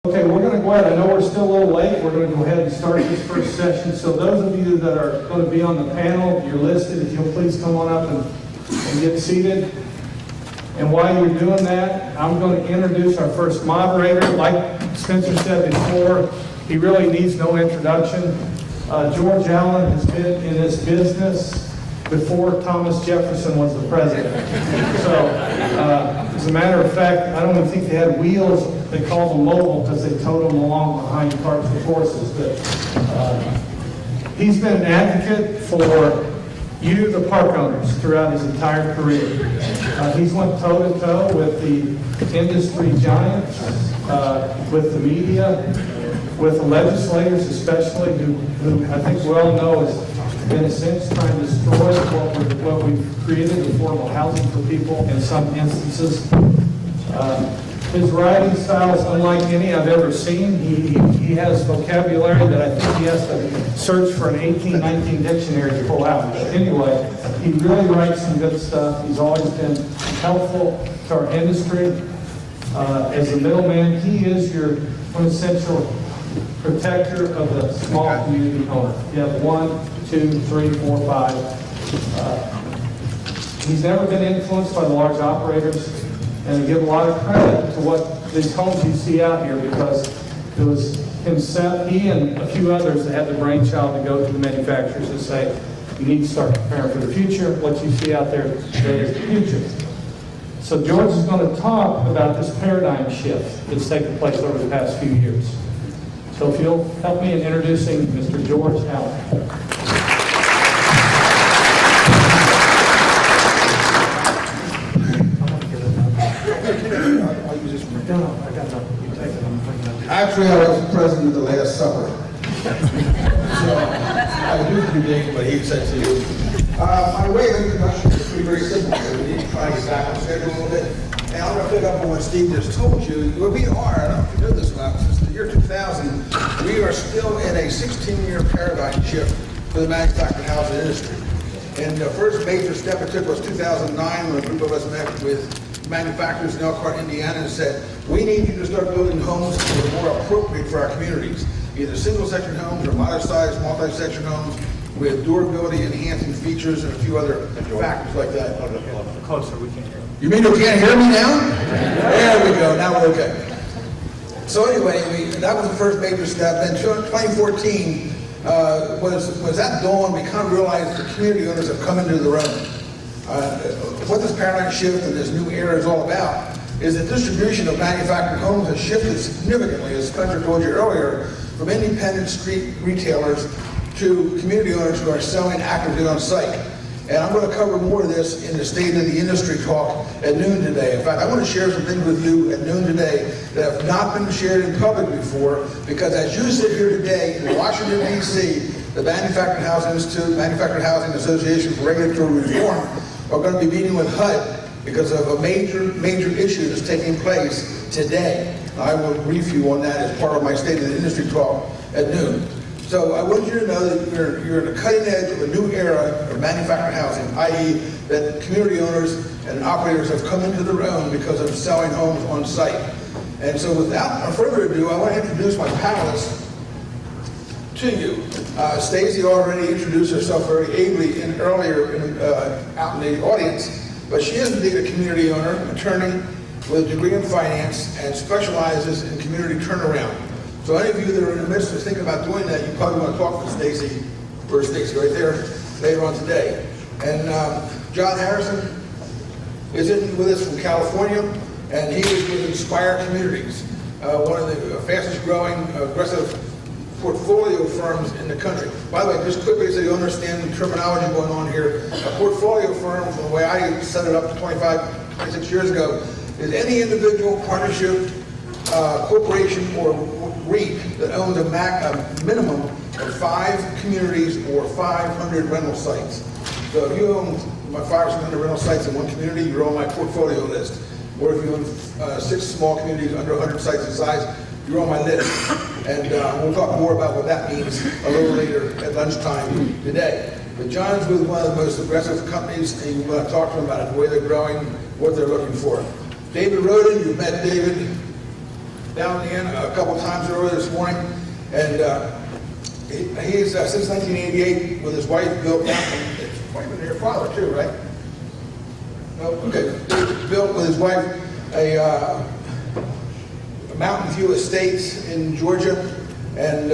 Okay, we're going to go ahead. I know we're still a little late. We're going to go ahead and start this first session. So those of you that are going to be on the panel, you're listed. If you'll please come on up and get seated. And while you're doing that, I'm going to introduce our first moderator. Like Spencer said before, he really needs no introduction. George Allen has been in this business before Thomas Jefferson was the president. So, as a matter of fact, I don't even think they had wheels. They called them mobile because they towed them along behind carts with horses. But he's been an advocate for you, the park owners, throughout his entire career. He's went toe-to-toe with the industry giants, with the media, with the legislators especially, who I think we all know has in a sense trying to destroy what we've created, affordable housing for people in some instances. His writing style is unlike any I've ever seen. He has vocabulary that I think he has to search for an 1819 dictionary to pull out. But anyway, he really writes some good stuff. He's always been helpful to our industry. As a middleman, he is your quintessential protector of the small community owner. You have 1, 2, 3, 4, 5. He's never been influenced by the large operators, and I give a lot of credit to what these homes you see out here, because it was himself, he and a few others that had the brainchild to go to the manufacturers and say, you need to start preparing for the future. What you see out there today is the future. So George is going to talk about this paradigm shift that's taken place over the past few years. So if you'll help me in introducing Mr. George Allen. Actually, I was present at the Last Supper. So I do predict what he said to you. My way of introduction is very simple. We need to try to get back on schedule a little bit. And I'm going to pick up on what Steve just told you. Where we are, I don't know if you know this now, since the year 2000, we are still in a 16-year paradigm shift for the manufactured housing industry. And the first major step it took was 2009, when a group of us met with manufacturers in Elkhart, Indiana, and said, we need you to start building homes that are more appropriate for our communities, either single-section homes or modest-sized, multi-section homes with durability enhancing features and a few other factors like that. Closer, we can't hear. You mean you can't hear me now? There we go, now we're okay. So anyway, that was the first major step. Then 2014 was that dawn we kind of realized the community owners have come into their own. What this paradigm shift and this new era is all about is the distribution of manufactured homes has shifted significantly, as Spencer told you earlier, from independent street retailers to community owners who are selling actively on site. And I'm going to cover more of this in the State of the Industry talk at noon today. In fact, I want to share some things with you at noon today that have not been shared in public before, because as you sit here today in Washington, D.C., the Manufactured Housing Institute, Manufactured Housing Association for Regulatory Reform are going to be meeting with HUD because of a major issue that's taking place today. I will brief you on that as part of my State of the Industry talk at noon. So I want you to know that you're in the cutting edge of a new era of manufactured housing, i.e. that community owners and operators have come into their own because of selling homes on site. And so without further ado, I want to introduce my panelists to you. Stacy already introduced herself very ably earlier out in the audience, but she is indeed a community owner, attorney with a degree in finance, and specializes in community turnaround. So any of you that are in the midst of thinking about doing that, you probably want to talk to Stacy, or Stacy right there, later on today. And John Harrison is in with us from California, and he is with Inspire Communities, one of the fastest growing aggressive portfolio firms in the country. By the way, just quickly so you understand the terminology going on here, a portfolio firm, from the way I set it up 26 years ago, is any individual, partnership, corporation, or REIT that owns a minimum of 5 communities or 500 rental sites. So if you own 500 or 600 rental sites in one community, you're on my portfolio list. Or if you own 6 small communities under 100 sites in size, you're on my list. And we'll talk more about what that means a little later at lunchtime today. But John's with one of the most aggressive companies, and you want to talk to him about it, the way they're growing, what they're looking for. David Roden, you've met David down in a couple times earlier this morning, and he's since 1988 with his wife built it's wife and your father too, right? No, okay. Built with his wife a Mountain View Estates in Georgia, and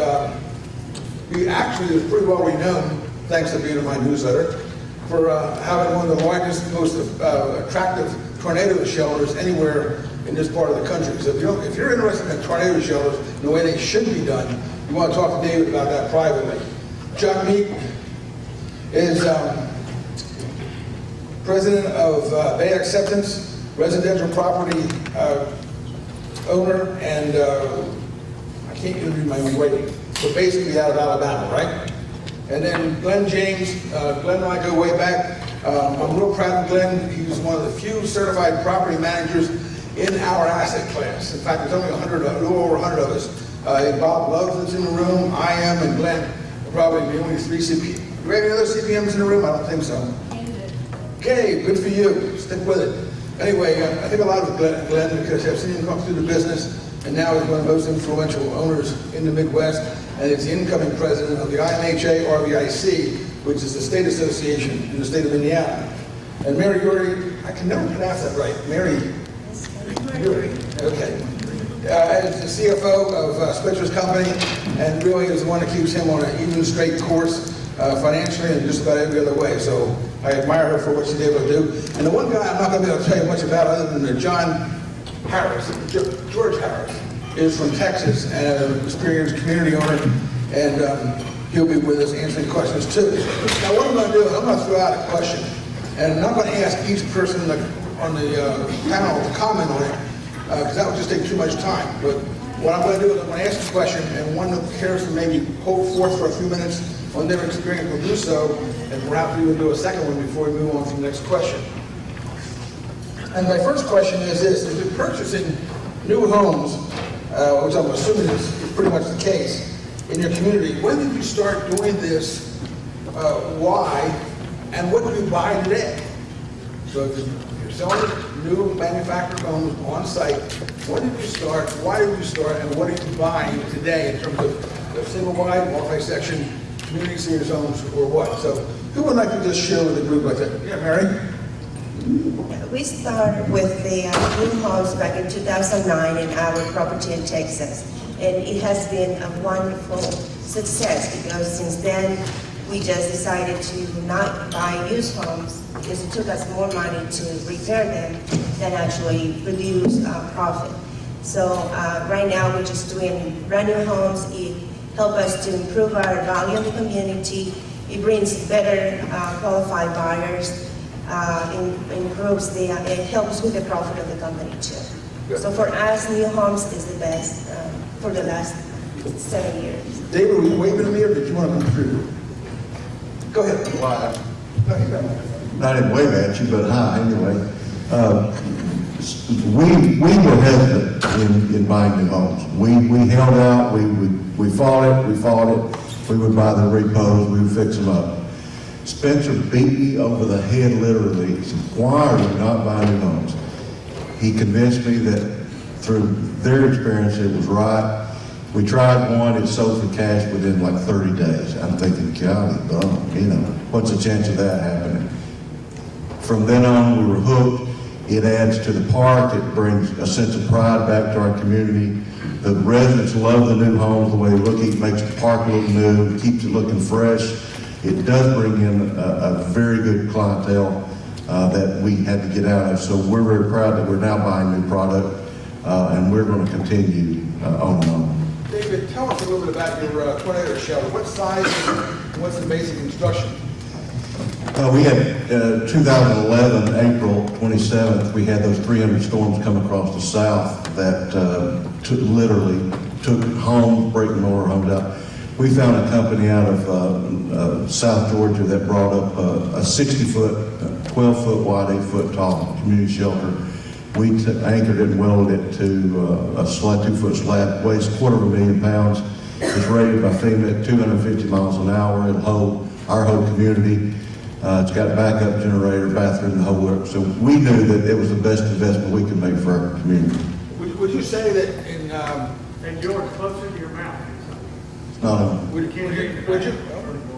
he actually is pretty well renowned, thanks to being in my newsletter, for having one of the largest, most attractive tornado shelters anywhere in this part of the country. So if you're interested in tornado shelters and the way they should be done, you want to talk to David about that privately. Chuck Meek is president of Bay Acceptance, residential property owner, and I can't even read my own writing, but basically out of Alabama, right? And then Glen James, Glen and I go way back. I'm real proud of Glen. He's one of the few certified property managers in our asset class. In fact, there's only a little over 100 of us. Bob Love is in the room, I am, and Glen are probably the only 3 CPMs. Do we have any other CPMs in the room? I don't think so. Okay, good for you. Stick with it. Anyway, I think a lot of Glen, because I've seen him come through the business, and now he's one of the most influential owners in the Midwest, and he's the incoming president of the IMHA RVIC, which is the state association in the state of Indiana. And Maryuri, I can never pronounce that right. Maryuri. Okay. As the CFO of Spitzer's company, and really is the one that keeps him on an even straight course financially and just about every other way. So I admire her for what she's able to do. And the one guy I'm not going to be able to tell you much about other than John Harris, George Harris, is from Texas and an experienced community owner, and he'll be with us answering questions too. Now what I'm going to do is I'm going to throw out a question, and I'm not going to ask each person on the panel to comment on it, because that would just take too much time. But what I'm going to do is I'm going to ask a question, and one that cares to maybe hold forth for a few minutes on their experience will do so, and perhaps we will do a second one before we move on to the next question. And my first question is this: if you're purchasing new homes, which I'm assuming is pretty much the case in your community, when did you start doing this? Why? And what do you buy today? So if you're selling new manufactured homes on site, when did you start? Why did you start? And what are you buying today in terms of single-wide, multi-section, community series homes, or what? So who would like to just share with the group like that? Yeah, Mary? We started with the new homes back in 2009 in our property in Texas. And it has been a wonderful success because since then, we just decided to not buy used homes because it took us more money to repair them than actually produce profit. So right now, we're just doing brand new homes. It helps us to improve our value in the community. It brings better qualified buyers. It helps with the profit of the company too. Good. So for us, new homes is the best for the last 7 years. David, were you waving at me or did you want to contribute? Go ahead. Well, No, you got it. I didn't wave at you, but hi, anyway. We were hesitant in buying new homes. We held out, we fought it. We would buy the repos, we would fix them up. Spencer beat me over the head literally. He said, why are you not buying new homes? He convinced me that through their experience it was right. We tried one, it sold for cash within like 30 days. I'm thinking, golly, what's the chance of that happening? From then on, we were hooked. It adds to the park. It brings a sense of pride back to our community. The residents love the new homes, the way they look. It makes the park look new, keeps it looking fresh. It does bring in a very good clientele that we had to get out of. So we're very proud that we're now buying new product, and we're going to continue on and on. David, tell us a little bit about your tornado shelter. What size and what's the basic construction? We had 2011, April 27th, we had those 300 storms come across the south that literally took homes, breaking motorhomes out. We found a company out of South Georgia that brought up a 60-foot, 12-foot wide, 8-foot tall community shelter. We anchored it and welded it to a 2-foot slab, weighs 250,000 pounds. It's rated by FEMA at 250 miles an hour. It'll hold our whole community. It's got a backup generator, bathroom, the whole work. So we knew that it was the best investment we could make for our community. Would you say that in And George, closer to your mouth. It's not on, Would you?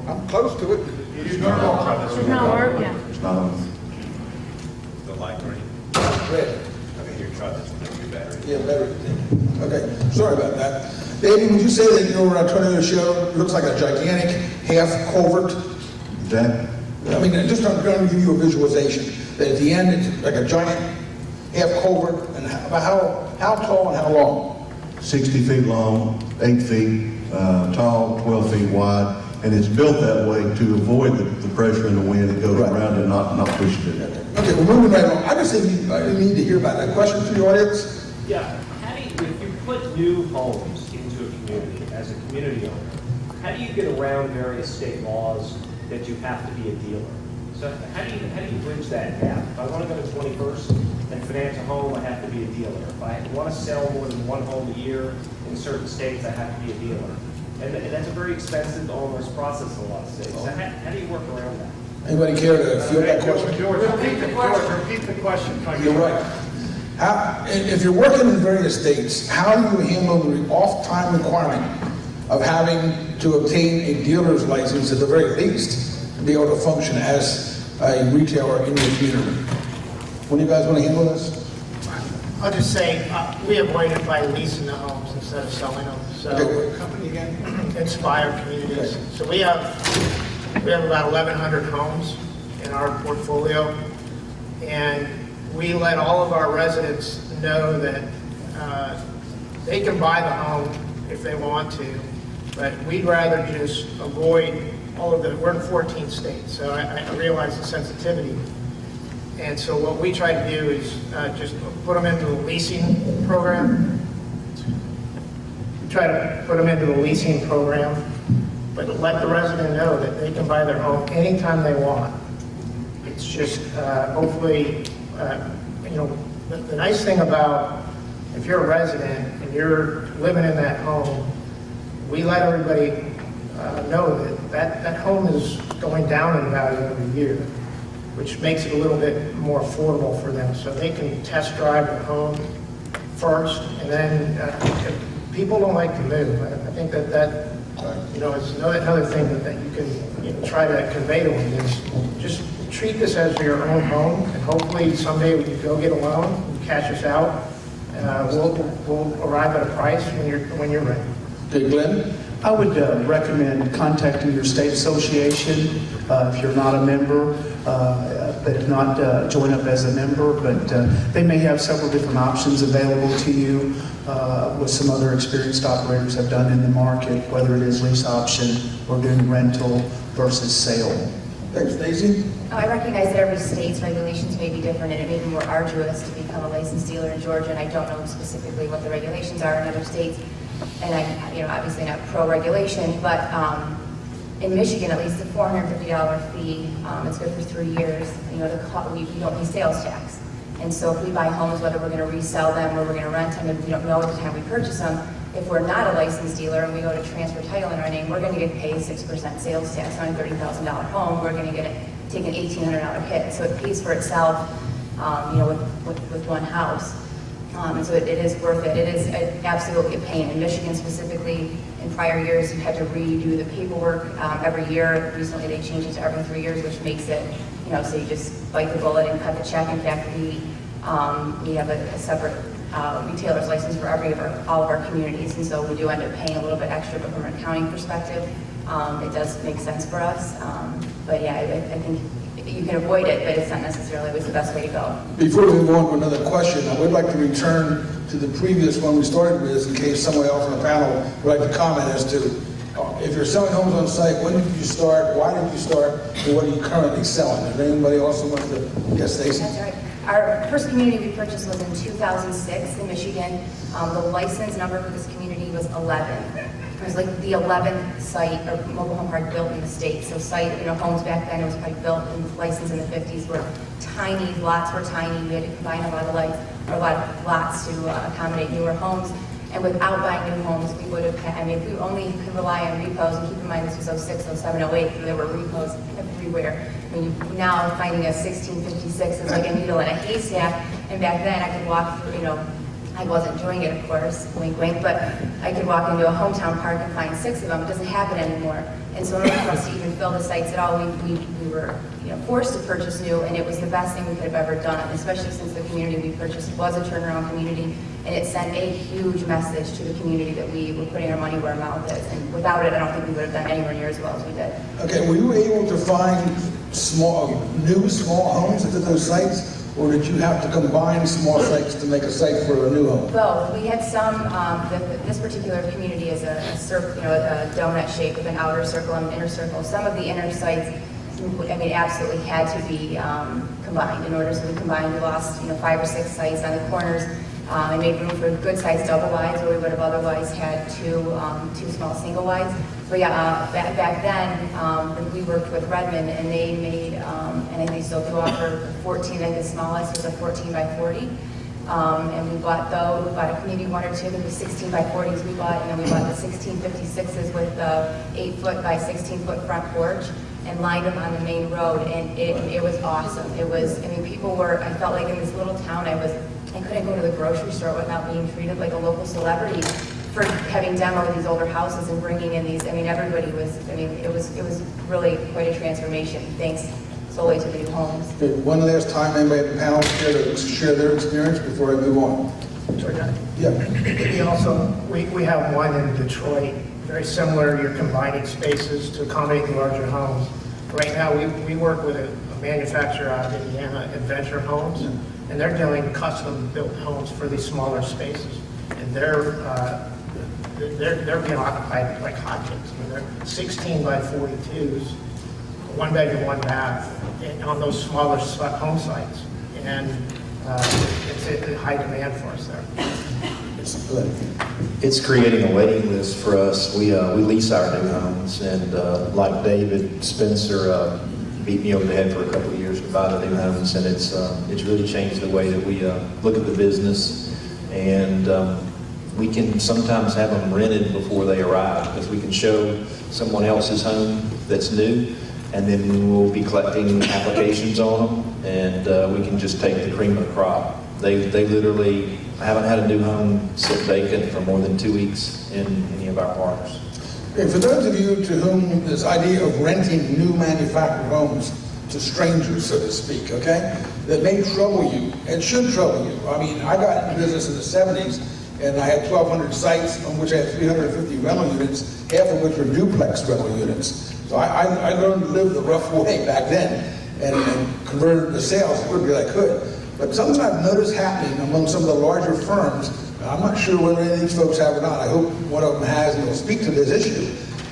I'm close to it. You turn off. It's not working. it's not on. The light green. Red. Okay, your truck is going to be better. Yeah, better. Okay, sorry about that. David, would you say that your tornado show looks like a gigantic half culvert? That, I mean, just I'm trying to give you a visualization, that at the end, it's like a giant half culvert, and about how tall and how long? 60 feet long, 8 feet tall, 12 feet wide, and it's built that way to avoid the pressure and the wind that goes Right. around it, not pushing it. Okay, we're moving right on. I just think I need to hear about that. Question for the audience? Yeah, how do you, if you put new homes into a community as a community owner, how do you get around various state laws that you have to be a dealer? So how do you bridge that gap? If I want to go to 21st and finance a home, I have to be a dealer. If I want to sell more than one home a year in certain states, I have to be a dealer. And that's a very expensive, onerous process in a lot of states. So how do you work around that? Anybody care to field that question? George, repeat the question. You're right. If you're working in various states, how do you handle the off-time requirement of having to obtain a dealer's license at the very least to be able to function as a retailer in your community? When do you guys want to handle this? I'll just say, we avoid it by leasing the homes instead of selling them. Okay, So, what company again? Inspire Communities. So we have about 1,100 homes in our portfolio, and we let all of our residents know that they can buy the home if they want to, but we'd rather just avoid all of the, we're in 14 states, so I realize the sensitivity. And so what we try to do is just put them into the leasing program. We try to put them into the leasing program, but let the resident know that they can buy their home anytime they want. It's just hopefully, the nice thing about if you're a resident and you're living in that home, we let everybody know that home is going down in value every year, which makes it a little bit more affordable for them. So they can test drive the home first, and then people don't like to move. I think that is another thing that you can try to convey to them is just treat this as your own home, and hopefully someday when you go get a loan, you cash us out, we'll arrive at a price when you're ready. Okay, Glenn? I would recommend contacting your state association if you're not a member, but if not, join up as a member. But they may have several different options available to you, what some other experienced operators have done in the market, whether it is lease option or doing rental versus sale. Thanks, Stacy. I recognize that every state's regulations may be different, and it may be more arduous to become a licensed dealer in Georgia, and I don't know specifically what the regulations are in other states. And I'm, obviously not pro-regulation, but in Michigan, at least the $450 fee, it's good for 3 years. We don't pay sales tax. And so if we buy homes, whether we're going to resell them or we're going to rent them, and we don't know at the time we purchase them, if we're not a licensed dealer and we go to transfer title in our name, we're going to get paid 6% sales tax on a $30,000 home. We're going to take an $1,800 hit. So it pays for itself, with one house. And so it is worth it. It is absolutely a pain. In Michigan specifically, in prior years, you had to redo the paperwork every year. Recently, they changed it to every 3 years, which makes it, so you just bite the bullet and cut the check. In fact, we have a separate retailer's license for all of our communities, and so we do end up paying a little bit extra, but from an accounting perspective, it does make sense for us. But yeah, I think you can avoid it, but it's not necessarily always the best way to go. Before we move on to another question, I would like to return to the previous one we started with in case someone else on the panel would like to comment as to if you're selling homes on site, when did you start, why did you start, and what are you currently selling? Is there anybody else who wants to? Yes, Stacy? That's right. Our first community we purchased was in 2006 in Michigan. The license number for this community was 11. It was like the 11th site or mobile home park built in the state. So homes back then, it was probably built and licensed in the 50s, were tiny, lots were tiny. We had to combine a lot of lots to accommodate newer homes. And without buying new homes, we would have, if we only could rely on repos, and keep in mind this was 06, 07, 08, so there were repos everywhere. Now finding a 1656 is like a needle in a haystack, and back then I could walk through, I wasn't enjoying it, of course, wink, wink, but I could walk into a hometown park and find 6 of them. It doesn't happen anymore. And so in order for us to even fill the sites at all, we were forced to purchase new, and it was the best thing we could have ever done, especially since the community we purchased was a turnaround community, and it sent a huge message to the community that we were putting our money where our mouth is. And without it, I don't think we would have done anywhere near as well as we did. Okay, were you able to find new small homes at those sites? Or did you have to combine small sites to make a site for a new home? Both. We had some, this particular community is a donut shape with an outer circle and an inner circle. Some of the inner sites, absolutely had to be combined. In order to be combined, we lost, 5 or 6 sites on the corners. I made room for good-sized double wides where we would have otherwise had two small single wides. But yeah, back then, we worked with Redmond, and they made, and I think they still do offer 14, I think the smallest was a 14 by 40. And we bought those, we bought a community 1 or 2, there was 16 by 40s we bought, and then we bought the 1656s with the 8-foot by 16-foot front porch, and lined them on the main road, and it was awesome. It was, people were, I felt like in this little town, I couldn't go to the grocery store without being treated like a local celebrity for having demoed these older houses and bringing in these, everybody was, it was really quite a transformation, thanks solely to the new homes. Okay, one last time, anybody at the panel share their experience before I move on? Georgia? Yeah. We have one in Detroit, very similar. You're combining spaces to accommodate the larger homes. Right now, we work with a manufacturer out of Indiana, Adventure Homes, and they're doing custom-built homes for these smaller spaces. And they're being occupied like hotcakes. They're 16 by 42s, 1 bedroom, 1 bath, and on those smaller home sites. And it's a high demand for us there. It's creating a waiting list for us. We lease our new homes, and like David Spencer beat me over the head for a couple of years to buy the new homes, and it's really changed the way that we look at the business. And we can sometimes have them rented before they arrive, because we can show someone else's home that's new, and then we'll be collecting applications on them, and we can just take the cream of the crop. They literally, I haven't had a new home sit vacant for more than 2 weeks in any of our parks. Okay, for those of you to whom this idea of renting new manufactured homes to strangers, so to speak, okay, that may trouble you, and should trouble you. I got into business in the 70s, and I had 1,200 sites on which I had 350 rental units, half of which were duplex rental units. So I learned to live the rough way back then, and converted to sales as quickly as I could. But something I've noticed happening among some of the larger firms, and I'm not sure whether any of these folks have or not, I hope one of them has and will speak to this issue,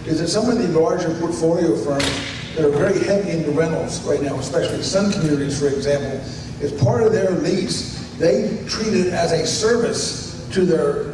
is that some of the larger portfolio firms that are very heavy into rentals right now, especially Sun Communities, for example, as part of their lease, they treat it as a service to their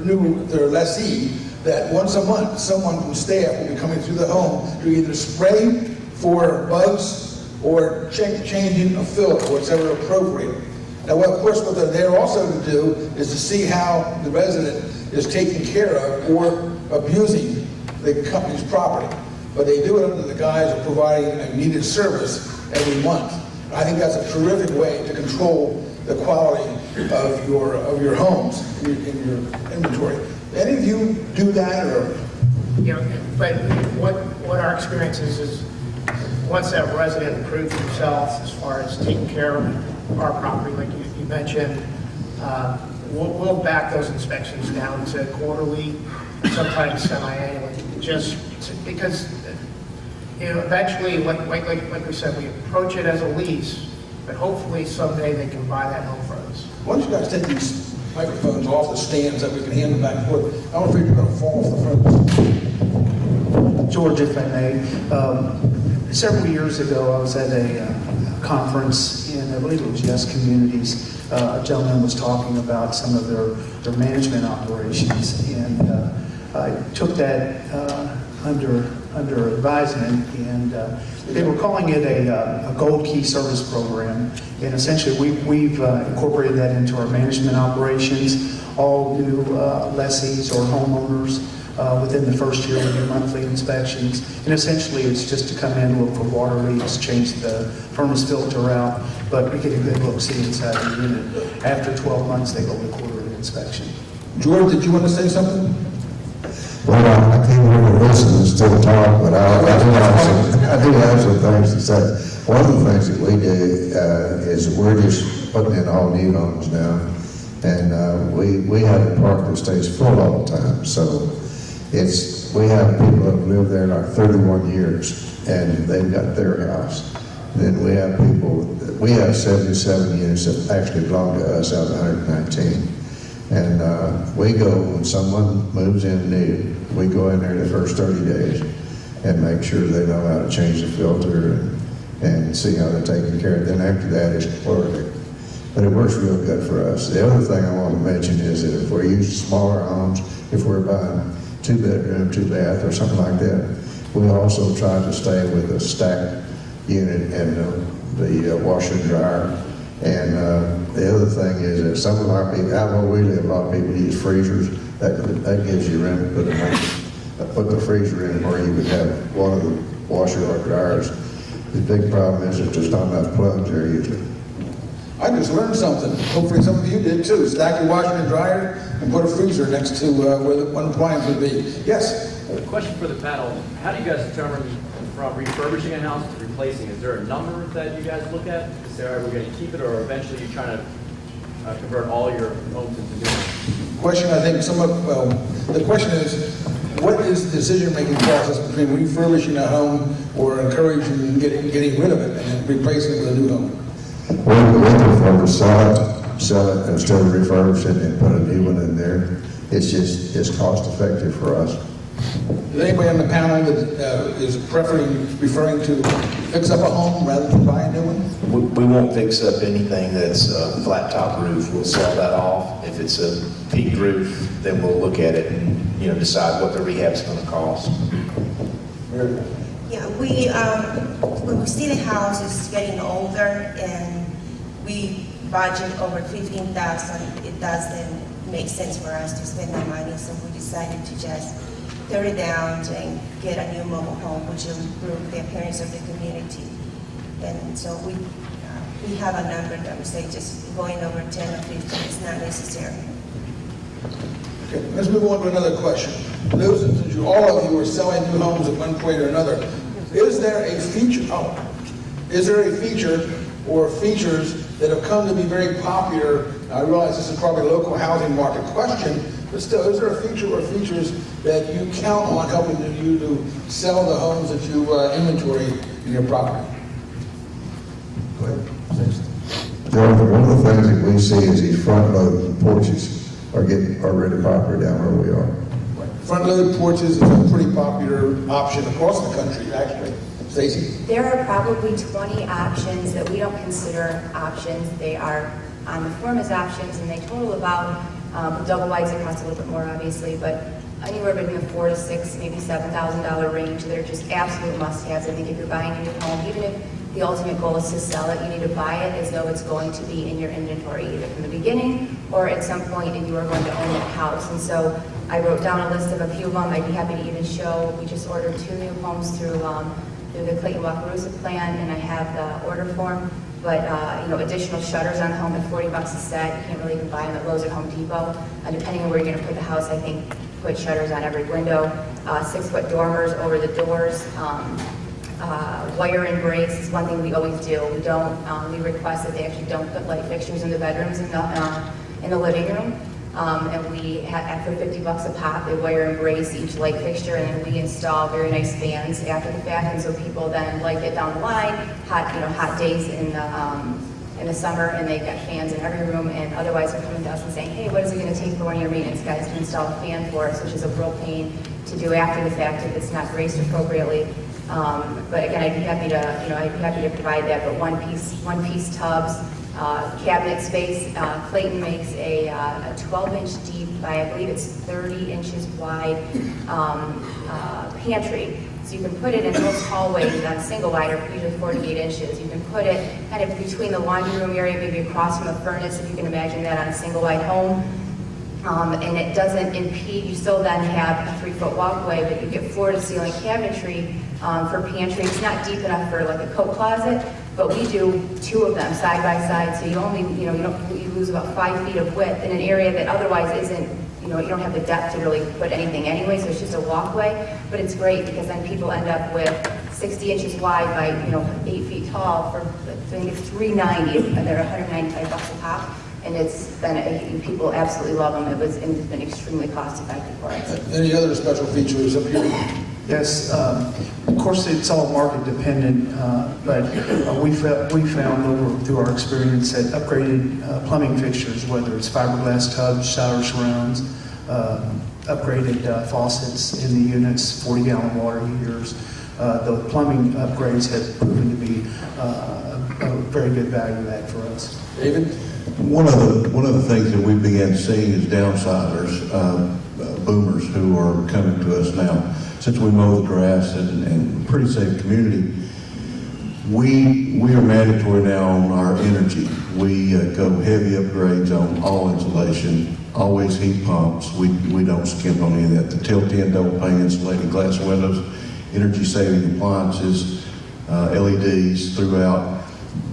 lessee that once a month, someone from staff will be coming through the home to either spray for bugs or changing a filter, whatever appropriate. Now, of course, what they're there also to do is to see how the resident is taken care of or abusing the company's property. But they do it under the guise of providing a needed service every month. I think that's a terrific way to control the quality of your homes in your inventory. Any of you do that, or? But what our experience is once that resident proves themselves as far as taking care of our property, like you mentioned, we'll back those inspections down to quarterly, sometimes semi-annually, because eventually, like we said, we approach it as a lease, but hopefully someday they can buy that home from us. Why don't you guys take these microphones off the stands that we can hand them back and forth? I'm afraid you're going to fall off the front. George, if I may, several years ago, I was at a conference in, I believe it was Yes Communities. A gentleman was talking about some of their management operations, and I took that under advisement, and they were calling it a Gold Key Service Program, and essentially we've incorporated that into our management operations. All new lessees or homeowners within the first year we do monthly inspections, and essentially it's just to come in, look for water leaks, change the furnace filter out, but we get a good look, see inside the unit. After 12 months, they go to quarterly inspection. George, did you want to say something? Well, I came here to listen and still talk, but I do have some things to say. One of the things that we do is we're just putting in all new homes now, and we have a park that stays full all the time. So we have people that have lived there like 31 years, and they've got their house. Then we have 77 units that actually belong to us out of 119. And we go, when someone moves in new, we go in there the first 30 days and make sure they know how to change the filter and see how they're taking care of it. Then after that, it's perfect. But it works real good for us. The other thing I want to mention is that if we're using smaller homes, if we're buying 2-bedroom, 2-bath, or something like that, we also try to stay with a stacked unit and the washer and dryer. And the other thing is that some of our people, out where we live, a lot of people use freezers. That gives you room to put the freezer in where you would have one of the washer or dryers. The big problem is that there's not enough plugs there usually. I just learned something. Hopefully some of you did too. Stack your washer and dryer and put a freezer next to where the one appliance would be. Yes? A question for the panel. How do you guys determine from refurbishing a house to replacing? Is there a number that you guys look at to say, all right, we're going to keep it, or eventually you're trying to convert all your homes into new ones? Question, I think the question is, what is the decision-making process between refurbishing a home or encouraging getting rid of it and replacing it with a new home? We prefer to sell it instead of refurbishing it and put a new one in there. It's cost effective for us. Is anybody on the panel that is referring to fix up a home rather than buy a new one? We won't fix up anything that's a flat top roof. We'll sell that off. If it's a peaked roof, then we'll look at it and, decide what the rehab's going to cost. Yeah, when we see the house is getting older and we budget over $15,000, it doesn't make sense for us to spend that money, so we decided to just tear it down and get a new mobile home, which will improve the appearance of the community. And so we have a number that we say just going over 10 or 15 is not necessary. Okay, let's move on to another question. Those, since all of you are selling new homes at one point or another, is there a feature or features that have come to be very popular? I realize this is probably a local housing market question, but still, is there a feature or features that you count on helping you to sell the homes that you inventory in your property? Go ahead. Jonathan, one of the things that we see is these front-load porches are really popular down where we are. Front-loaded porches is a pretty popular option across the country, actually. Stacy? There are probably 20 options that we don't consider options. They are on the form as options, and they total about, double wides, it cost a little bit more obviously, but anywhere between $4,000 to $6,000, maybe $7,000 range. They're just absolute must-haves. I think if you're buying a new home, even if the ultimate goal is to sell it, you need to buy it as though it's going to be in your inventory, either from the beginning or at some point and you are going to own that house. And so I wrote down a list of a few of them. I'd be happy to even show. We just ordered 2 new homes through the Clayton Wakarusa plan, and I have the order form. But additional shutters on the home at $40 a set. You can't really even buy them at Lowe's or Home Depot. Depending on where you're going to put the house, I think put shutters on every window. 6-foot dormers over the doors. Wire and brace is one thing we always do. We don't. We request that they actually don't put light fixtures in the bedrooms in the living room. And we have, for $50 a pop, they wire and brace each light fixture, and then we install very nice fans after the fact, and so people then like it down the line. Hot days in the summer, and they've got fans in every room, and otherwise they're coming to us and saying, hey, what is it going to take for one of your maintenance guys to install a fan for us, which is a real pain to do after the fact if it's not braced appropriately. But again, I'd be happy to provide that. But one piece tubs, cabinet space. Clayton makes a 12-inch deep by, I believe it's 30 inches wide pantry. So you can put it in most hallways on single wide, or usually 48 inches. You can put it kind of between the laundry room area, maybe across from the furnace, if you can imagine that on a single wide home. And it doesn't impede. You still then have a 3-foot walkway, but you get floor-to-ceiling cabinetry for pantry. It's not deep enough for like a coat closet, But we do 2 of them side by side, so you only, you lose about 5 feet of width in an area that otherwise isn't, you don't have the depth to really put anything anyway, so it's just a walkway. But it's great because then people end up with 60 inches wide by, 8 feet tall for, I think it's $390, and they're $195 a pop. And it's been, people absolutely love them. It's been extremely cost effective for us. Any other special features up here? Yes, of course, it's all market dependent, but we found through our experience that upgraded plumbing fixtures, whether it's fiberglass tubs, shower surrounds, upgraded faucets in the units, 40-gallon water heaters, the plumbing upgrades have proven to be a very good value add for us. David? One of the things that we began seeing is downsizers, boomers who are coming to us now. Since we mow the grass and pretty safe community, we are mandatory now on our energy. We go heavy upgrades on all insulation, always heat pumps. We don't skimp on any of that. The tilt-in double pane insulated glass windows, energy saving appliances, LEDs throughout.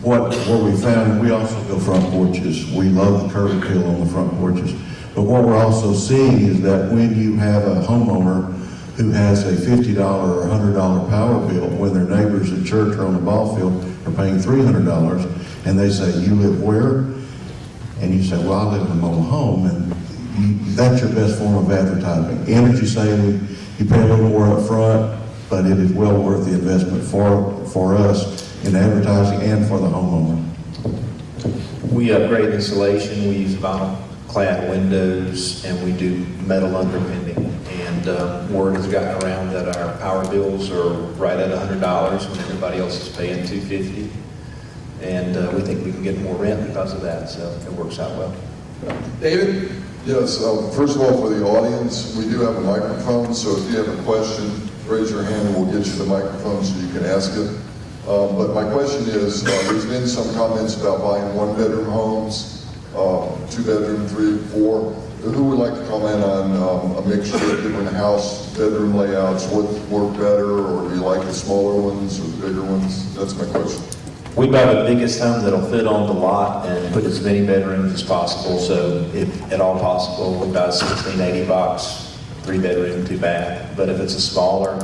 What we found, we also go front porches. We love the curb appeal on the front porches. But what we're also seeing is that when you have a homeowner who has a $50 or $100 power bill, when their neighbors at church or on the ball field are paying $300, and they say, "You live where?" And you say, "Well, I live in a mobile home," and that's your best form of advertising. Energy saving, you pay a little more up front, but it is well worth the investment for us in advertising and for the homeowner. We upgrade insulation, we use vinyl clad windows, and we do metal underpinning. And word has gotten around that our power bills are right at $100 when everybody else is paying $250. And we think we can get more rent because of that, so it works out well. David? Yes, first of all, for the audience, we do have a microphone, so if you have a question, raise your hand and we'll get you the microphone so you can ask it. But my question is, there's been some comments about buying 1-bedroom homes, 2-bedroom, 3, 4. Who would like to comment on a mixture of different house bedroom layouts? What work better, or do you like the smaller ones or the bigger ones? That's my question. We buy the biggest home that'll fit on the lot and put as many bedrooms as possible. So if at all possible, we buy a 1680 box, 3-bedroom, 2-bath. But if it's a smaller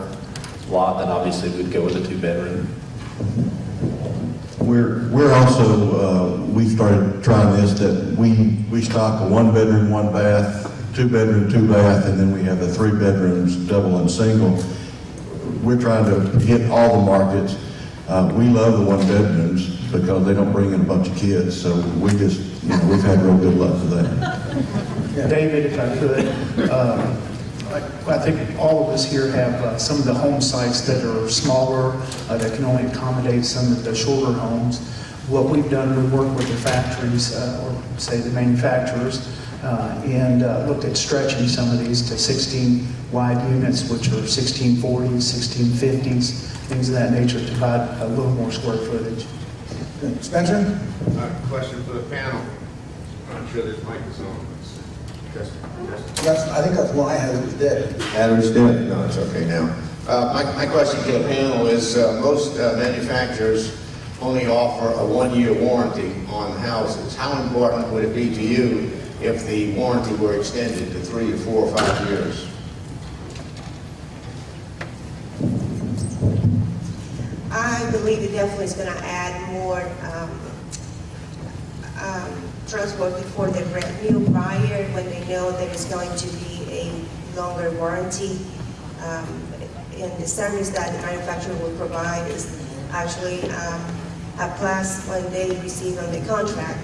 lot, then obviously we'd go with a 2-bedroom. We're also, we started trying this, that we stock a 1-bedroom, 1-bath, 2-bedroom, 2-bath, and then we have the 3 bedrooms, double and single. We're trying to hit all the markets. We love the 1-bedrooms because they don't bring in a bunch of kids, so we just, we've had real good luck with that. David, if I could, I think all of us here have some of the home sites that are smaller, that can only accommodate some of the shorter homes. What we've done, we work with the factories, or say the manufacturers, and looked at stretching some of these to 16 wide units, which are 1640s, 1650s, things of that nature, to provide a little more square footage. Spencer? Question for the panel. I'm not sure this mic is on. I think that's why I had it was dead. Battery's dead? No, it's okay now. My question to the panel is, most manufacturers only offer a 1-year warranty on houses. How important would it be to you if the warranty were extended to 3 or 4 or 5 years? I believe it definitely is going to add more trustworthy for the new buyer when they know there is going to be a longer warranty. And the service that the manufacturer will provide is actually a plus when they receive on the contract.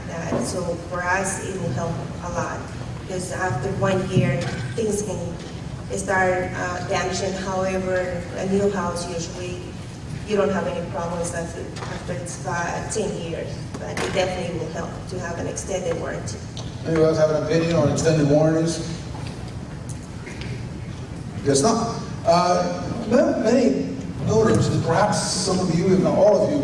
So for us, it will help a lot because after 1 year, things can start damaging. However, a new house usually you don't have any problems after it's 10 years, but it definitely will help to have an extended warranty. Anyone else have an opinion on extended warranties? Guess not. Many owners, and perhaps some of you, if not all of you,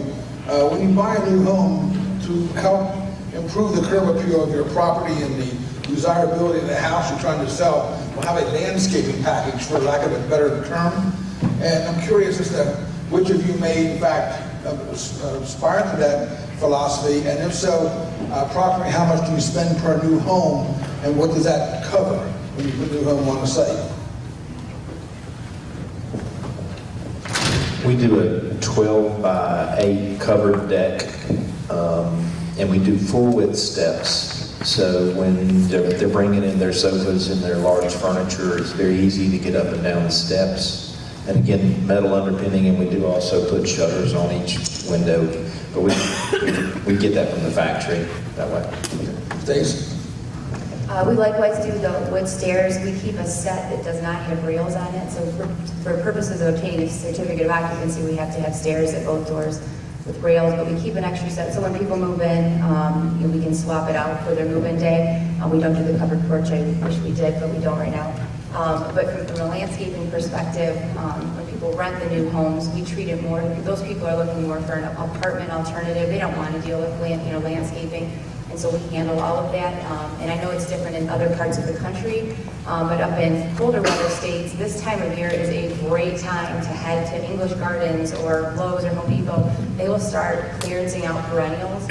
when you buy a new home to help improve the curb appeal of your property and the desirability of the house you're trying to sell, will have a landscaping package, for lack of a better term. And I'm curious as to which of you may, in fact, aspire to that philosophy? And if so, approximately how much do you spend per new home, and what does that cover when you put a new home on the site? We do a 12 by 8 covered deck, and we do full width steps. So when they're bringing in their sofas and their large furniture, it's very easy to get up and down the steps. And again, metal underpinning, and we do also put shutters on each window. But we get that from the factory that way. Stacy? We likewise do the wood stairs. We keep a set that does not have rails on it. So for purposes of obtaining a certificate of occupancy, we have to have stairs at both doors with rails, but we keep an extra set. So when people move in, we can swap it out for their move-in day. We don't do the covered porch. I wish we did, but we don't right now. But from a landscaping perspective, when people rent the new homes, we treat it more, those people are looking more for an apartment alternative. They don't want to deal with landscaping. And so we handle all of that. And I know it's different in other parts of the country, but up in colder weather states, this time of year is a great time to head to English Gardens or Lowe's or Home Depot. They will start clearancing out perennials,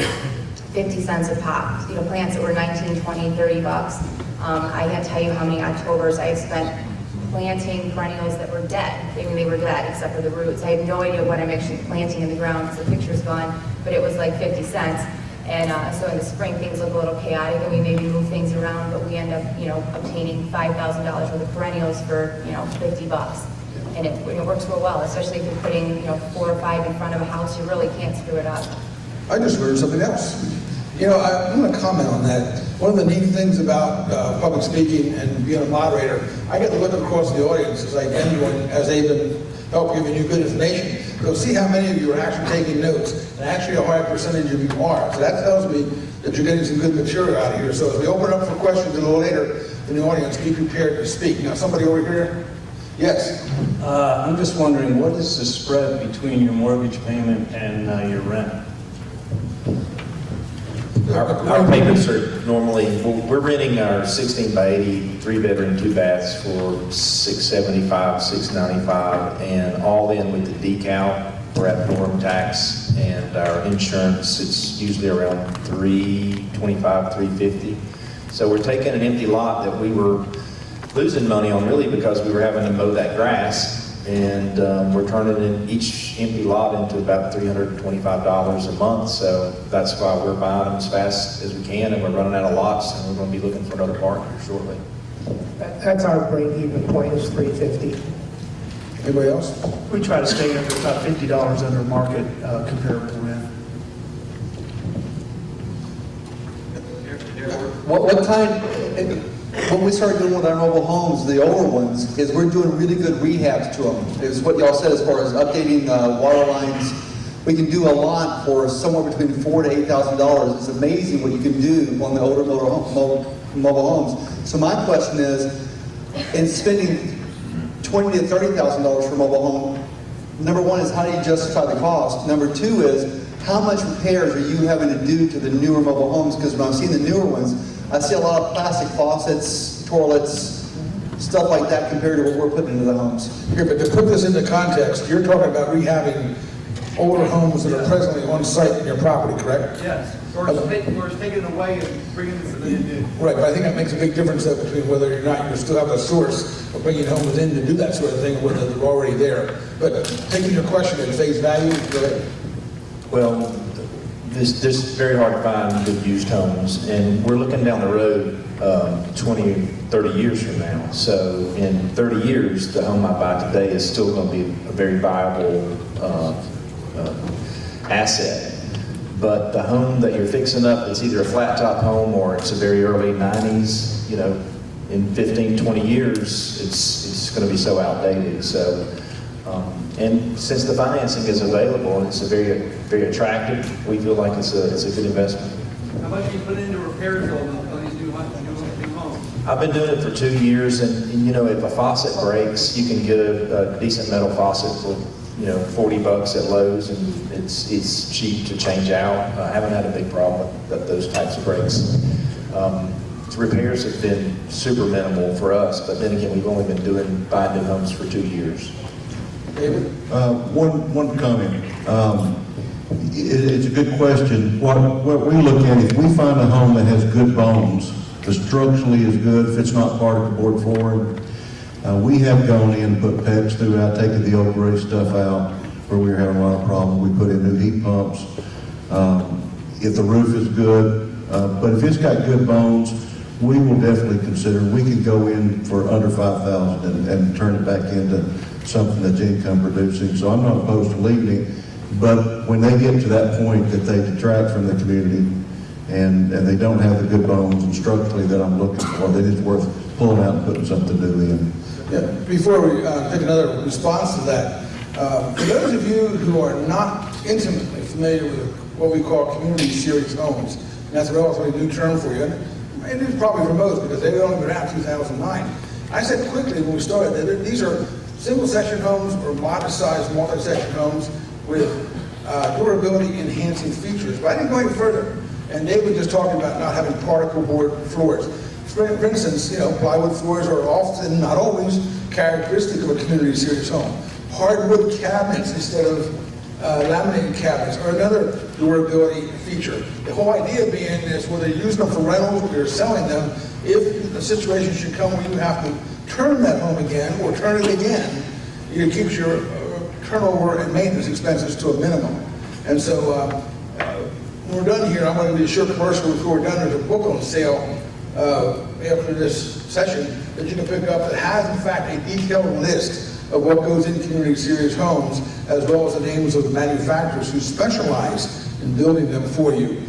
50 cents a pop. Plants that were 19, 20, 30 bucks. I can't tell you how many Octobers I've spent planting perennials that were dead. I mean, they were dead except for the roots. I have no idea what I'm actually planting in the ground because the picture's gone, but it was like 50 cents. And so in the spring, things look a little chaotic, and we maybe move things around, but we end up, obtaining $5,000 worth of perennials for, 50 bucks. And it works real well, especially if you're putting, 4 or 5 in front of a house. You really can't screw it up. I just learned something else. I want to comment on that. One of the neat things about public speaking and being a moderator, I get to look across the audience as I anyone as they've been help giving you good information. So see how many of you are actually taking notes, and actually a high percentage of you are. So that tells me that you're getting some good material out of here. So as we open up for questions a little later in the audience, be prepared to speak. Now, somebody over here? Yes? I'm just wondering, what is the spread between your mortgage payment and your rent? Our payments are normally, we're renting our 16 by 80, 3-bedroom, 2 baths for $675, $695, and all in with the decal, we're at norm tax, and our insurance, it's usually around $325, $350. So we're taking an empty lot that we were losing money on really because we were having to mow that grass, and we're turning in each empty lot into about $325 a month. So that's why we're buying them as fast as we can, and we're running out of lots, and we're going to be looking for another partner shortly. That's our break-even point is $350. Anybody else? We try to stay under about $50 under market comparable rent. What kind, when we started doing with our mobile homes, the older ones, is we're doing really good rehabs to them. Is what y'all said as far as updating water lines. We can do a lot for somewhere between $4,000 to $8,000. It's amazing what you can do on the older mobile homes. So my question is, in spending $20,000 to $30,000 for a mobile home, number one is how do you justify the cost? Number two is how much repairs are you having to do to the newer mobile homes? Because when I'm seeing the newer ones, I see a lot of plastic faucets, toilets, stuff like that compared to what we're putting into the homes. Here, but to put this into context, you're talking about rehabbing older homes that are presently on site in your property, correct? Yes, we're taking it away and bringing it to the new. Right, but I think that makes a big difference though between whether or not you still have a source of bringing homes in to do that sort of thing, or whether they're already there. But taking your question at face value, go ahead. Well, this is very hard to find good used homes, and we're looking down the road 20, 30 years from now. So in 30 years, the home I buy today is still going to be a very viable asset. But the home that you're fixing up, it's either a flat top home or it's a very early 90s, in 15, 20 years, it's going to be so outdated. So, and since the financing is available and it's a very attractive, we feel like it's a good investment. How much do you put into repairs on these new homes? I've been doing it for 2 years, and if a faucet breaks, you can get a decent metal faucet for $40 at Lowe's, and it's cheap to change out. I haven't had a big problem with those types of breaks. Repairs have been super minimal for us, but then again, we've only been buying new homes for 2 years. David? One comment. It's a good question. What we look at, if we find a home that has good bones, the structurally is good, if it's not part of the board flooring, we have gone in and put PEX throughout, taking the old gray stuff out where we were having a lot of problems. We put in new heat pumps. If the roof is good, but if it's got good bones, we will definitely consider, we can go in for under $5,000 and turn it back into something that's income producing. So I'm not opposed to leaving it, but when they get to that point that they detract from the community and they don't have the good bones and structurally that I'm looking for, then it's worth pulling out and putting something new in. Yeah, before we take another response to that, for those of you who are not intimately familiar with what we call community series homes, and that's a relatively new term for you, and it's probably for most because they've only been out 2009. I said quickly when we started that these are single-section homes or modest-sized multi-section homes with durability enhancing features. But I didn't go any further. And David just talking about not having particle board floors. For instance, plywood floors are often, not always, characteristic of a community series home. Hardwood cabinets instead of laminated cabinets are another durability feature. The whole idea being is whether you're using them for rentals or you're selling them, if the situation should come where you have to turn that home again or turn it again, it keeps your turnover and maintenance expenses to a minimum. And so when we're done here, I'm going to do a short commercial before we're done. There's a book on sale after this session that you can pick up that has, in fact, a detailed list of what goes in community series homes, as well as the names of the manufacturers who specialize in building them for you.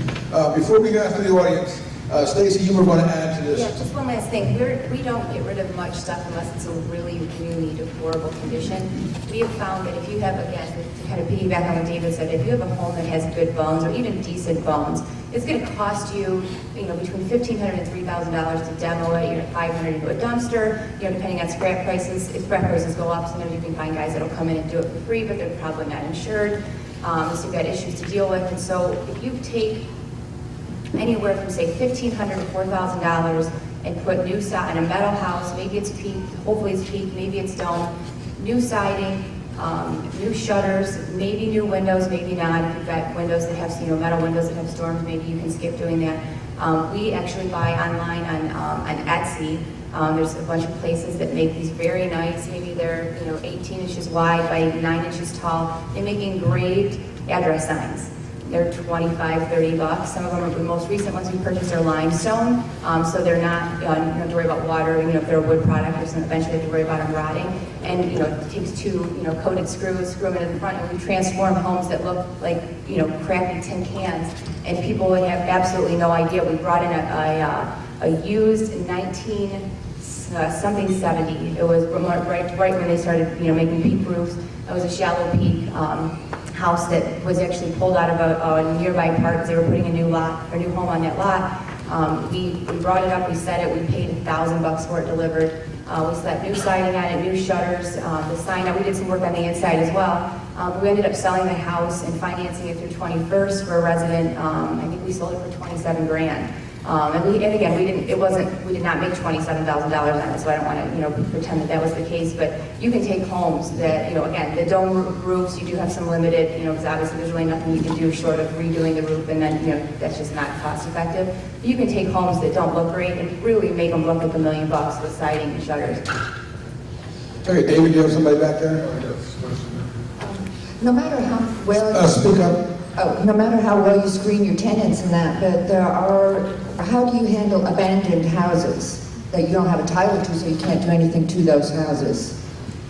Before we go after the audience, Stacy, you were going to add to this. Yeah, just one last thing. We don't get rid of much stuff unless it's a really deplorable condition. We have found that if you have, again, to kind of piggyback on what David said, if you have a home that has good bones or even decent bones, it's going to cost you, between $1,500 and $3,000 to demo it. You're at $500 into a dumpster. Depending on scrap prices. If scrap prices go up, sometimes you can find guys that'll come in and do it for free, but they're probably not insured. So you've got issues to deal with. And so if you take anywhere from say $1,500 to $4,000 and put new siding in a metal house, maybe it's peaked, hopefully it's peaked, maybe it's dome, new siding, new shutters, maybe new windows, maybe not. If you've got windows that have, metal windows that have storms, maybe you can skip doing that. We actually buy online on Etsy. There's a bunch of places that make these very nice, maybe they're 18 inches wide by 9 inches tall. They make engraved address signs. They're $25, $30. Some of them, the most recent ones we purchased are limestone, so they're not, you don't have to worry about water, if they're a wood product, or something, eventually you have to worry about them rotting. And, it takes two, coated screws, screw them in the front, and we transform homes that look like, crappy tin cans, and people would have absolutely no idea. We brought in a used 1970. It was right when they started, making peak roofs. It was a shallow peak house that was actually pulled out of a nearby park because they were putting a new home on that lot. We brought it up, we set it, we paid $1,000 for it delivered. We slapped new siding on it, new shutters, the sign up. We did some work on the inside as well. We ended up selling the house and financing it through 21st for a resident. I think we sold it for $27,000. And again, we did not make $27,000 on it, so I don't want to, pretend that was the case. But you can take homes that, again, the dome roofs, you do have some limited, because obviously there's really nothing you can do short of redoing the roof, and then, that's just not cost effective. But you can take homes that don't look great and really make them look like $1 million with siding and shutters. Okay, David, do you have somebody back there? No matter how well Speak up. no matter how well you screen your tenants and that, but how do you handle abandoned houses that you don't have a title to, so you can't do anything to those houses?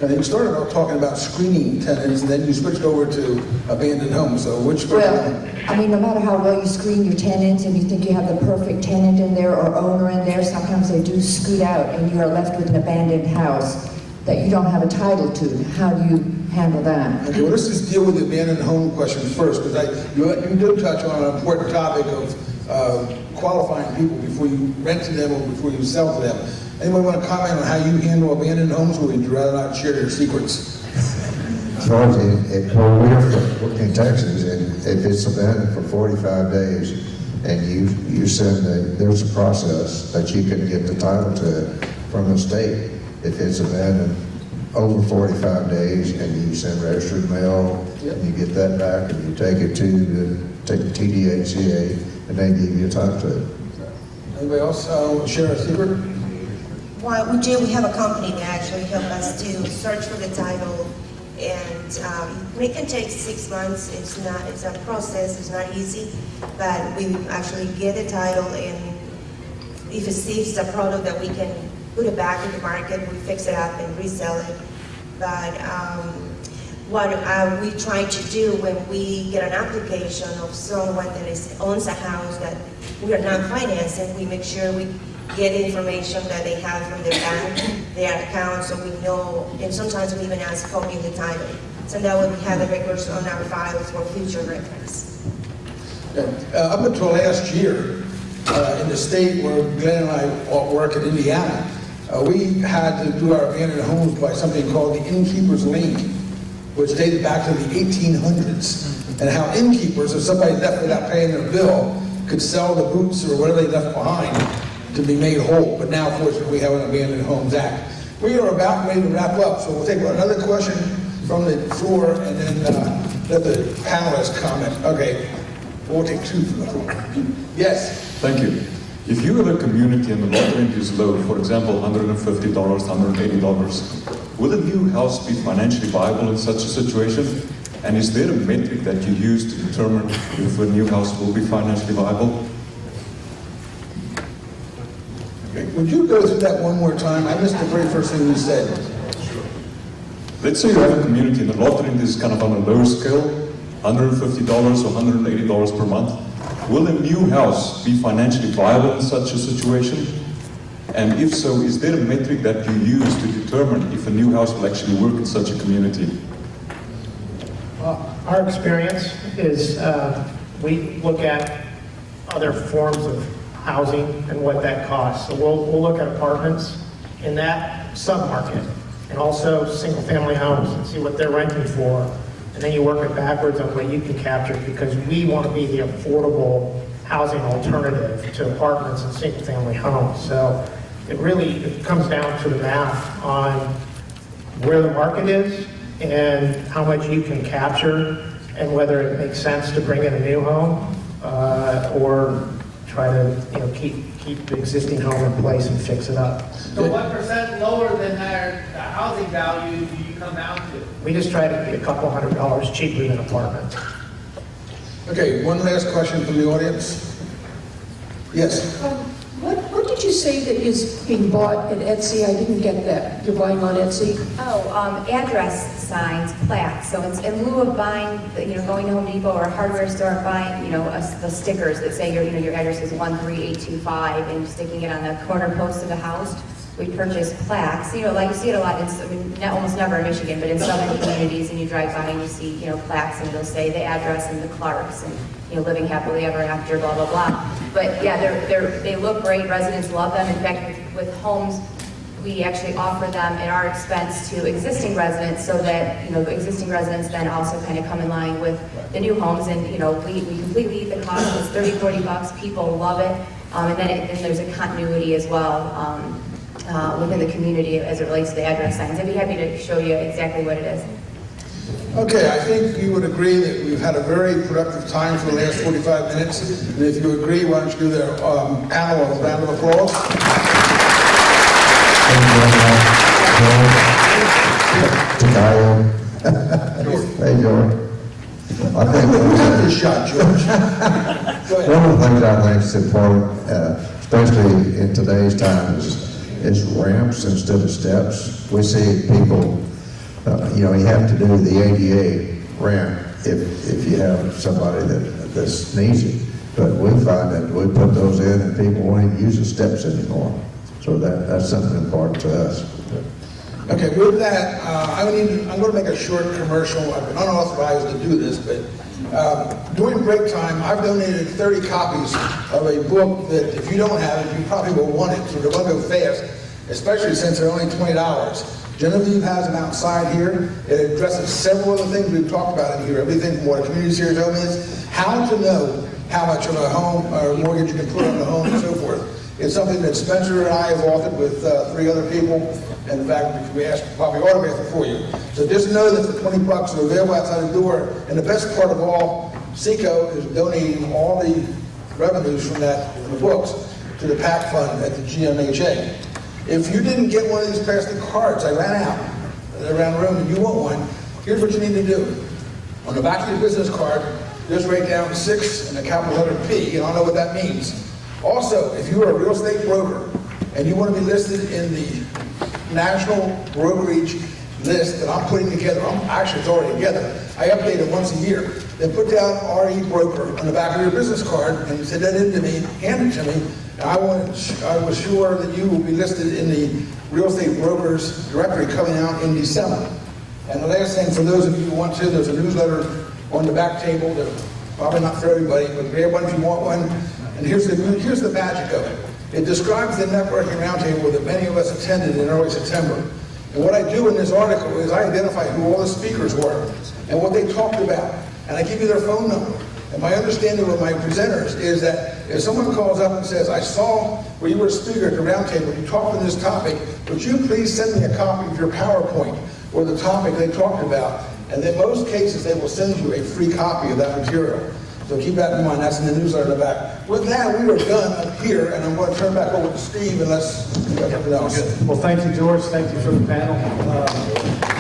And you started out talking about screening tenants, and then you switched over to abandoned homes. So which? Well, no matter how well you screen your tenants and you think you have the perfect tenant in there or owner in there, sometimes they do scoot out and you are left with an abandoned house that you don't have a title to. How do you handle that? Okay, well, let's just deal with the abandoned home question first, because you did touch on an important topic of qualifying people before you rent to them or before you sell to them. Anyone want to comment on how you handle abandoned homes, or would you rather not share your secrets? Well, we're in Texas, and if it's abandoned for 45 days, and you send there's a process that you can get the title to it from the state if it's abandoned over 45 days, and you send registered mail, and you get that back, and you take it to TDHCA, and they give you a time to it. Anybody else share a secret? Well, we do. We have a company that actually help us to search for the title, and it can take 6 months. It's a process. It's not easy, but we actually get the title, and if it's a product that we can put it back in the market, we fix it up and resell it. But what we try to do when we get an application of someone that owns a house that we are not financing, we make sure we get information that they have from their bank, their account, so we know, and sometimes we even ask copy of the title. So that way we have the records on our files for future reference. Up until last year, in the state where Glen and I work in Indiana, we had to do our abandoned homes by something called the innkeeper's link, which dated back to the 1800s. And how innkeepers, if somebody left without paying their bill, could sell the boots or whatever they left behind to be made whole. But now, fortunately, we have an Abandoned Homes Act. We are about ready to wrap up, so we'll take another question from the floor and then let the panelists comment. Okay, we'll take 2 from the floor. Yes? Thank you. If you have a community and the lot rent is low, for example, $150, $180, will a new house be financially viable in such a situation? And is there a metric that you use to determine if a new house will be financially viable? Okay. Would you go through that one more time? I missed the very first thing you said. Let's say you have a community and the lot rent is kind of on a low scale, $150 or $180 per month. Will a new house be financially viable in such a situation? And if so, is there a metric that you use to determine if a new house will actually work in such a community? Well, our experience is we look at other forms of housing and what that costs. So we'll look at apartments in that submarket and also single-family homes and see what they're renting for. And then you work it backwards on what you can capture, because we want to be the affordable housing alternative to apartments and single-family homes. So it comes down to the math on where the market is and how much you can capture and whether it makes sense to bring in a new home or try to keep the existing home in place and fix it up. So what % lower than the housing value do you come down to? We just try to be a couple $100 cheaper than apartments. Okay, one last question from the audience. Yes? What did you say that is being bought at Etsy? I didn't get that. You're buying on Etsy? Address signs, plaques. So it's in lieu of buying, going to Home Depot or a hardware store, buying, the stickers that say your address is 13825 and sticking it on the corner post of the house. We purchase plaques, like you see it a lot, almost never in Michigan, but in southern communities, and you drive by and you see, plaques, and it'll say the address and the Clarks, and, living happily ever after, blah, blah, blah. But yeah, they look great, residents love them. In fact, with homes, we actually offer them at our expense to existing residents, so that, the existing residents then also kind of come in line with the new homes, and, we completely eat the cost. It's $30-40, people love it, and then there's a continuity as well, within the community as it relates to the address signs. I'd be happy to show you exactly what it is. Okay, I think you would agree that we've had a very productive time for the last 45 minutes. And if you agree, why don't you give the panel a round of applause? Hey, George. I think a shot, George. one of the things I think is important, especially in today's time, is ramps instead of steps. We see people, you have to do the ADA ramp if you have somebody that needs it. But we find that we put those in and people won't even use the steps anymore. So that's something important to us. Okay, with that, I'm going to make a short commercial. I've been unauthorized to do this, but during break time, I've donated 30 copies of a book that if you don't have it, you probably will want it. So they're going to go fast, especially since they're only $20. Genevieve has them outside here. It addresses several of the things we've talked about in here. Everything from what a community series home is, how to know how much of a home or mortgage you can put on the home and so forth. It's something that Spencer and I have authored with 3 other people. And in fact, we asked Bobby autograph it for you. So just know that for 20 bucks, they're available outside the door. And the best part of all, SECO is donating all the revenues from that, from the books, to the PAC fund at the GMHA. If you didn't get one of these plastic cards, I ran out around the room, and you want one, here's what you need to do. On the back of your business card, just write down 6 and a capital letter P, and I'll know what that means. Also, if you are a real estate broker and you want to be listed in the national brokerage list that I'm putting together, it's already together, I update it once a year, then put down RE broker on the back of your business card and send that in to me, hand it to me, and I was sure that you will be listed in the real estate brokers directory coming out in December. And the last thing, for those of you who want to, there's a newsletter on the back table. Probably not for everybody, but grab one if you want one. And here's the magic of it. It describes the networking roundtable that many of us attended in early September. And what I do in this article is I identify who all the speakers were and what they talked about. And I give you their phone number. And my understanding with my presenters is that if someone calls up and says, I saw where you were a speaker at the roundtable, you talked on this topic, would you please send me a copy of your PowerPoint or the topic they talked about? And in most cases, they will send you a free copy of that material. So keep that in mind. That's in the newsletter in the back. With that, we are done up here, and I'm going to turn back over to Steve unless you got something else. Well, thank you, George. Thank you for the panel.